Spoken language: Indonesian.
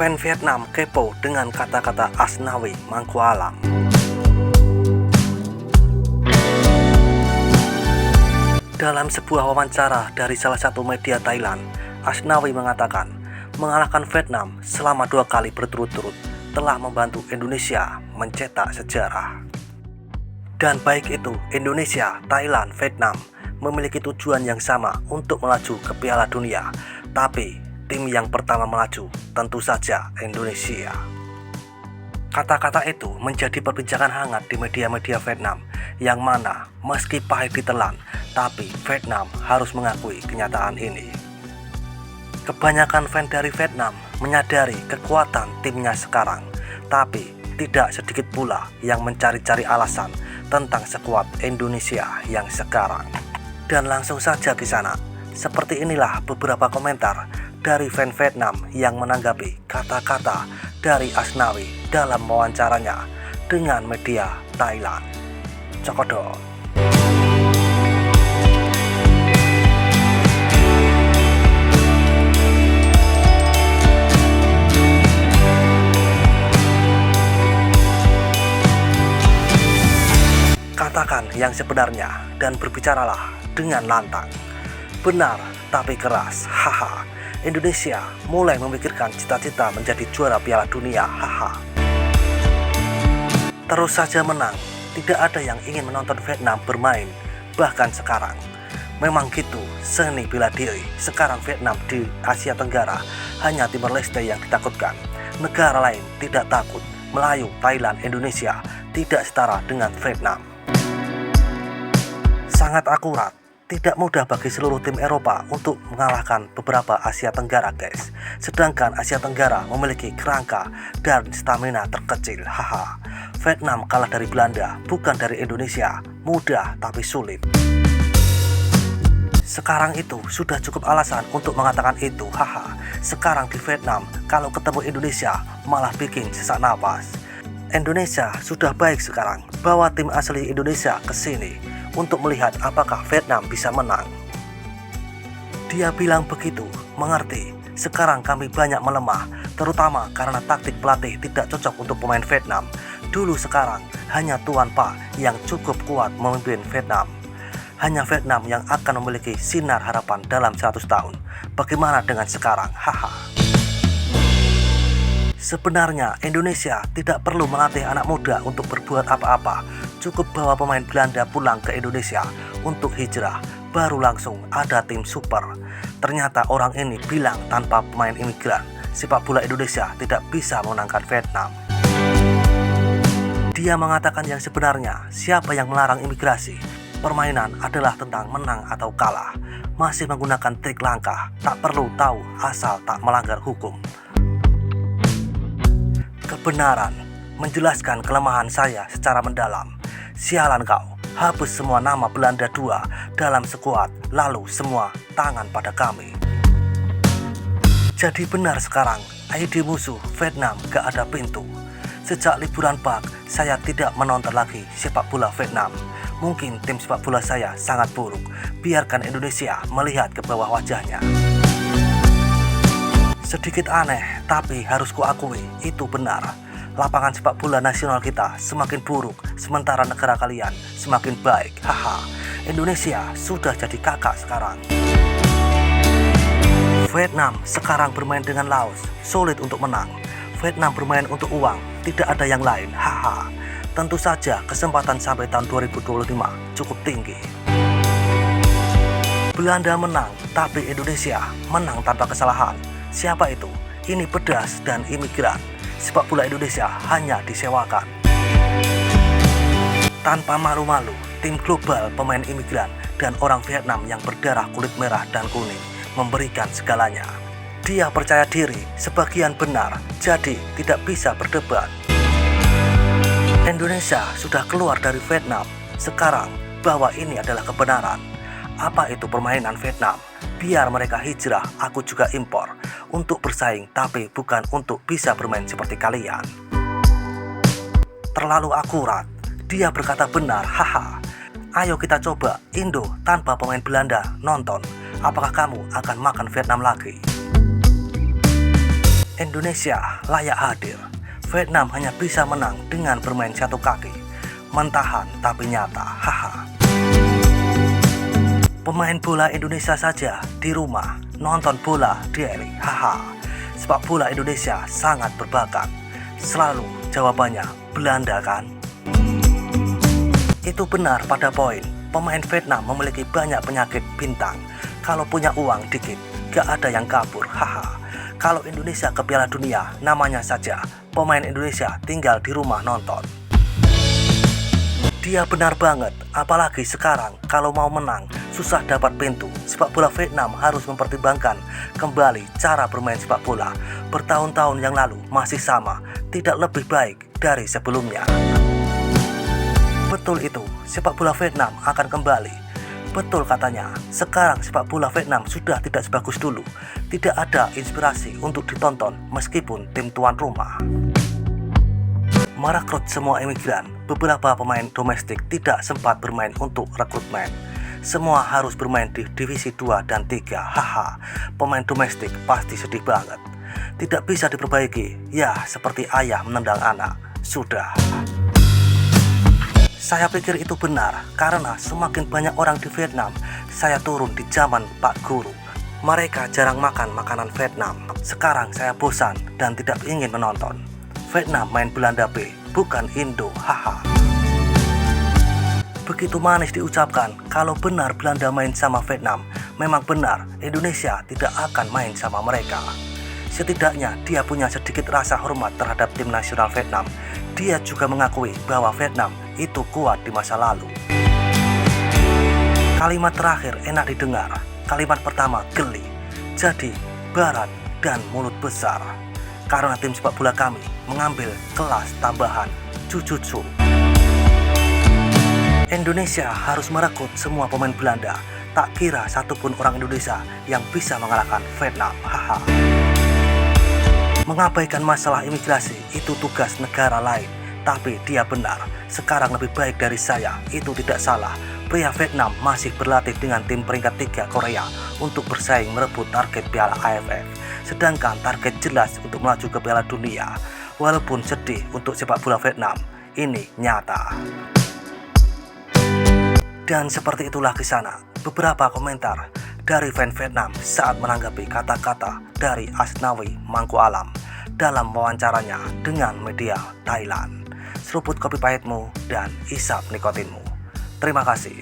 Fan Vietnam kepo dengan kata-kata Asnawi Mangkualam. Dalam sebuah wawancara dari salah satu media Thailand, Asnawi mengatakan mengalahkan Vietnam selama 2 kali berturut-turut telah membantu Indonesia mencetak sejarah. Dan baik itu Indonesia, Thailand, Vietnam memiliki tujuan yang sama untuk melaju ke Piala Dunia, tapi tim yang pertama melaju tentu saja Indonesia. Kata-kata itu menjadi perbincangan hangat di media-media Vietnam, yang mana meski pahit ditelan, tapi Vietnam harus mengakui kenyataan ini. Kebanyakan fan dari Vietnam menyadari kekuatan timnya sekarang, tapi tidak sedikit pula yang mencari-cari alasan tentang skuad Indonesia yang sekarang. Dan langsung saja di sana, seperti inilah beberapa komentar dari fan Vietnam yang menanggapi kata-kata dari Asnawi dalam wawancaranya dengan media Thailand. Cokodot. Katakan yang sebenarnya dan berbicaralah dengan lantang. Benar tapi keras, haha. Indonesia mulai memikirkan cita-cita menjadi juara Piala Dunia, haha. Terus saja menang, tidak ada yang ingin menonton Vietnam bermain, bahkan sekarang. Memang gitu, seni bela diri. Sekarang Vietnam di Asia Tenggara hanya Timor Leste yang ditakutkan. Negara lain tidak takut. Melayu, Thailand, Indonesia tidak setara dengan Vietnam. Sangat akurat. Tidak mudah bagi seluruh tim Eropa untuk mengalahkan beberapa Asia Tenggara, guys. Sedangkan Asia Tenggara memiliki kerangka dan stamina terkecil, haha. Vietnam kalah dari Belanda, bukan dari Indonesia. Mudah tapi sulit. Sekarang itu sudah cukup alasan untuk mengatakan itu, haha. Sekarang di Vietnam, kalau ketemu Indonesia malah bikin sesak napas. Indonesia sudah baik sekarang, bawa tim asli Indonesia ke sini untuk melihat apakah Vietnam bisa menang. Dia bilang begitu, mengerti. Sekarang kami banyak melemah, terutama karena taktik pelatih tidak cocok untuk pemain Vietnam. Dulu sekarang hanya Tuan Pa yang cukup kuat memimpin Vietnam. Hanya Vietnam yang akan memiliki sinar harapan dalam 100 tahun. Bagaimana dengan sekarang? Haha. Sebenarnya Indonesia tidak perlu melatih anak muda untuk berbuat apa-apa. Cukup bawa pemain Belanda pulang ke Indonesia untuk hijrah, baru langsung ada tim super. Ternyata orang ini bilang tanpa pemain imigran, sepak bola Indonesia tidak bisa menangkan Vietnam. Dia mengatakan yang sebenarnya, siapa yang melarang imigrasi? Permainan adalah tentang menang atau kalah. Masih menggunakan trik langkah, tak perlu tahu asal tak melanggar hukum. Kebenaran, menjelaskan kelemahan saya secara mendalam. Sialan kau, hapus semua nama Belanda 2 dalam skuad, lalu semua tangan pada kami. Jadi benar sekarang, ID musuh Vietnam gak ada pintu. Sejak liburan Pak, saya tidak menonton lagi sepak bola Vietnam. Mungkin tim sepak bola saya sangat buruk, biarkan Indonesia melihat ke bawah wajahnya. Sedikit aneh, tapi harus kuakui itu benar. Lapangan sepak bola nasional kita semakin buruk, sementara negara kalian semakin baik. Haha, Indonesia sudah jadi kakak sekarang. Vietnam sekarang bermain dengan Laos, sulit untuk menang. Vietnam bermain untuk uang, tidak ada yang lain. Haha, tentu saja kesempatan sampai tahun 2025 cukup tinggi. Belanda menang, tapi Indonesia menang tanpa kesalahan. Siapa itu? Ini pedas dan imigran. Sepak bola Indonesia hanya disewakan. Tanpa malu-malu, tim global pemain imigran dan orang Vietnam yang berdarah kulit merah dan kuning memberikan segalanya. Dia percaya diri, sebagian benar, jadi tidak bisa berdebat. Indonesia sudah keluar dari Vietnam. Sekarang, bahwa ini adalah kebenaran. Apa itu permainan Vietnam? Biar mereka hijrah, aku juga impor. Untuk bersaing, tapi bukan untuk bisa bermain seperti kalian. Terlalu akurat. Dia berkata benar, haha. Ayo kita coba Indo tanpa pemain Belanda, nonton. Apakah kamu akan makan Vietnam lagi? Indonesia layak hadir. Vietnam hanya bisa menang dengan bermain satu kaki. Mentahan tapi nyata, haha. Pemain bola Indonesia saja di rumah nonton bola daily, haha. Sepak bola Indonesia sangat berbakat. Selalu jawabannya Belanda kan? Itu benar pada poin. Pemain Vietnam memiliki banyak penyakit bintang. Kalau punya uang dikit, gak ada yang kabur, haha. Kalau Indonesia ke Piala Dunia, namanya saja pemain Indonesia tinggal di rumah nonton. Dia benar banget, apalagi sekarang kalau mau menang susah dapat pintu. Sepak bola Vietnam harus mempertimbangkan kembali cara bermain sepak bola. Bertahun-tahun yang lalu masih sama, tidak lebih baik dari sebelumnya. Betul itu, sepak bola Vietnam akan kembali. Betul katanya, sekarang sepak bola Vietnam sudah tidak sebagus dulu. Tidak ada inspirasi untuk ditonton meskipun tim tuan rumah. Merekrut semua imigran, beberapa pemain domestik tidak sempat bermain untuk rekrutmen. Semua harus bermain di divisi 2 dan 3, haha. Pemain domestik pasti sedih banget. Tidak bisa diperbaiki, ya seperti ayah menendang anak. Sudah. Saya pikir itu benar, karena semakin banyak orang di Vietnam. Saya turun di zaman Pak Guru. Mereka jarang makan makanan Vietnam. Sekarang saya bosan dan tidak ingin menonton. Vietnam main Belanda B, bukan Indo, haha. Begitu manis diucapkan, kalau benar Belanda main sama Vietnam, memang benar Indonesia tidak akan main sama mereka. Setidaknya dia punya sedikit rasa hormat terhadap tim nasional Vietnam. Dia juga mengakui bahwa Vietnam itu kuat di masa lalu. Kalimat terakhir enak didengar. Kalimat pertama geli. Jadi, barat dan mulut besar. Karena tim sepak bola kami mengambil kelas tambahan Jujutsu. Indonesia harus merekrut semua pemain Belanda. Tak kira satupun orang Indonesia yang bisa mengalahkan Vietnam, haha. Mengabaikan masalah imigrasi itu tugas negara lain. Tapi dia benar, sekarang lebih baik dari saya, itu tidak salah. Pria Vietnam masih berlatih dengan tim peringkat 3 Korea untuk bersaing merebut target Piala AFF. Sedangkan target jelas untuk melaju ke Piala Dunia. Walaupun sedih untuk sepak bola Vietnam, ini nyata. Dan seperti itulah kisana beberapa komentar dari fans Vietnam saat menanggapi kata-kata dari Asnawi Mangku Alam dalam wawancaranya dengan media Thailand. Seruput kopi pahitmu dan isap nikotinmu. Terima kasih.